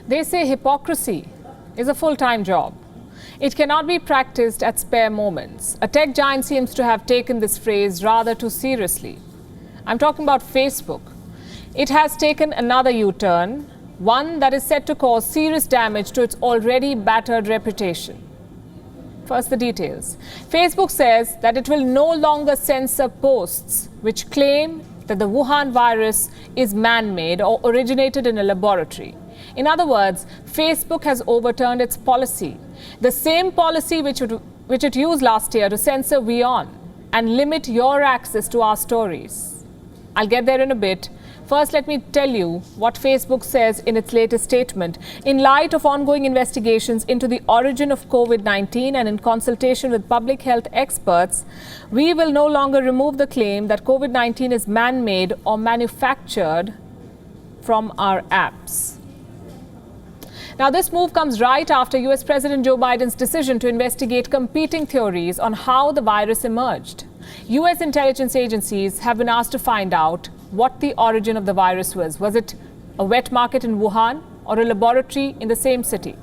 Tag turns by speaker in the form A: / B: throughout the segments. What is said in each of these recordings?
A: They say hypocrisy is a full-time job. It cannot be practiced at spare moments. A tech giant seems to have taken this phrase rather too seriously. I'm talking about Facebook. It has taken another U-turn, one that is set to cause serious damage to its already battered reputation. First, the details. Facebook says that it will no longer censor posts which claim that the Wuhan virus is man-made or originated in a laboratory. In other words, Facebook has overturned its policy, the same policy which it used last year to censor WION and limit your access to our stories. I'll get there in a bit. First, let me tell you what Facebook says in its latest statement. In light of ongoing investigations into the origin of COVID-19 and in consultation with public health experts, we will no longer remove the claim that COVID-19 is man-made or manufactured from our apps. Now, this move comes right after US President Joe Biden's decision to investigate competing theories on how the virus emerged. US intelligence agencies have been asked to find out what the origin of the virus was. Was it a wet market in Wuhan or a laboratory in the same city?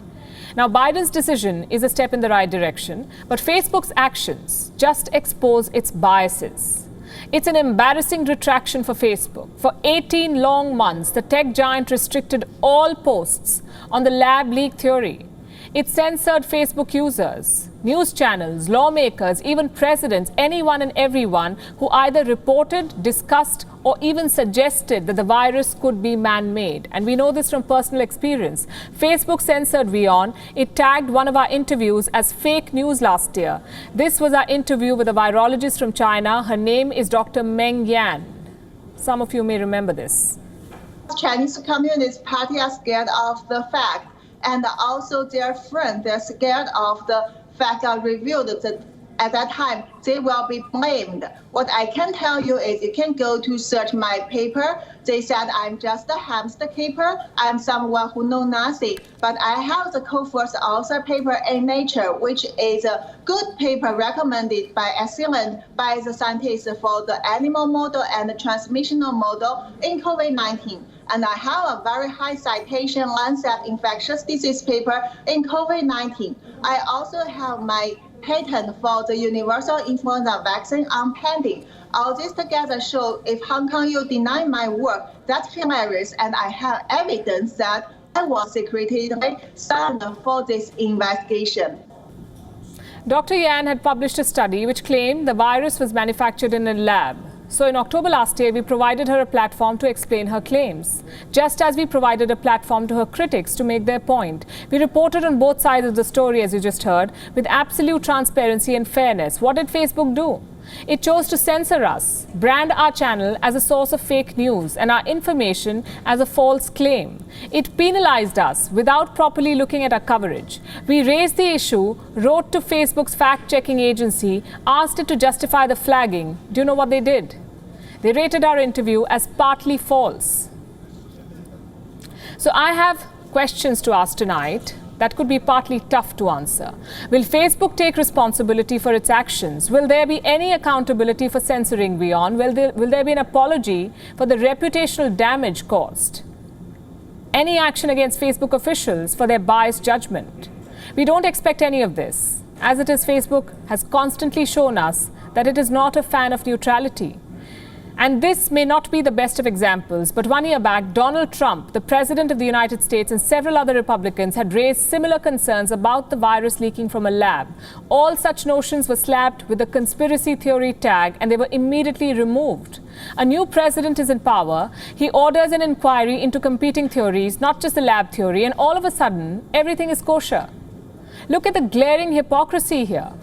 A: Now, Biden's decision is a step in the right direction, but Facebook's actions just expose its biases. It's an embarrassing retraction for Facebook. For 18 long months, the tech giant restricted all posts on the lab leak theory. It censored Facebook users, news channels, lawmakers, even presidents, anyone and everyone who either reported, discussed, or even suggested that the virus could be man-made. And we know this from personal experience. Facebook censored WION. It tagged one of our interviews as fake news last year. This was our interview with a virologist from China. Her name is Dr. Meng Yan. Some of you may remember this.
B: Chinese Communist Party are scared of the fact, and also their friends, they're scared of the fact are revealed that at that time they will be blamed. What I can tell you is you can go to search my paper. They said I'm just a hamster keeper. I'm someone who know nothing. But I have the co-first author paper in Nature, which is a good paper recommended by excellent by the scientists for the animal model and the transmissional model in COVID-19. And I have a very high citation Lancet infectious disease paper in COVID-19. I also have my patent for the universal influenza vaccine on pending. All this together show if Hong Kong you deny my work, that's hilarious, and I have evidence that I was secretly signed for this investigation.
A: Dr. Yan had published a study which claimed the virus was manufactured in a lab. So in October last year, we provided her a platform to explain her claims, just as we provided a platform to her critics to make their point. We reported on both sides of the story, as you just heard, with absolute transparency and fairness. What did Facebook do? It chose to censor us, brand our channel as a source of fake news and our information as a false claim. It penalized us without properly looking at our coverage. We raised the issue, wrote to Facebook's fact-checking agency, asked it to justify the flagging. Do you know what they did? They rated our interview as partly false. So I have questions to ask tonight that could be partly tough to answer. Will Facebook take responsibility for its actions? Will there be any accountability for censoring WION? Will there be an apology for the reputational damage caused? Any action against Facebook officials for their biased judgment? We don't expect any of this. As it is, Facebook has constantly shown us that it is not a fan of neutrality. And this may not be the best of examples, but 1 year back, Donald Trump, the President of the United States, and several other Republicans had raised similar concerns about the virus leaking from a lab. All such notions were slapped with a conspiracy theory tag, and they were immediately removed. A new president is in power. He orders an inquiry into competing theories, not just the lab theory, and all of a sudden, everything is kosher. Look at the glaring hypocrisy here.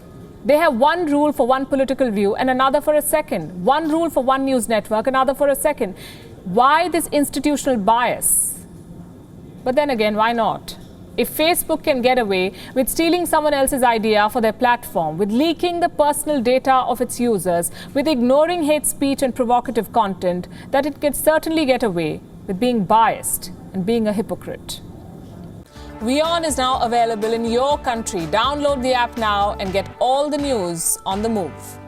A: They have one rule for one political view and another for a second. One rule for one news network, another for a second. Why this institutional bias? But then again, why not? If Facebook can get away with stealing someone else's idea for their platform, with leaking the personal data of its users, with ignoring hate speech and provocative content, that it can certainly get away with being biased and being a hypocrite. WION is now available in your country. Download the app now and get all the news on the move.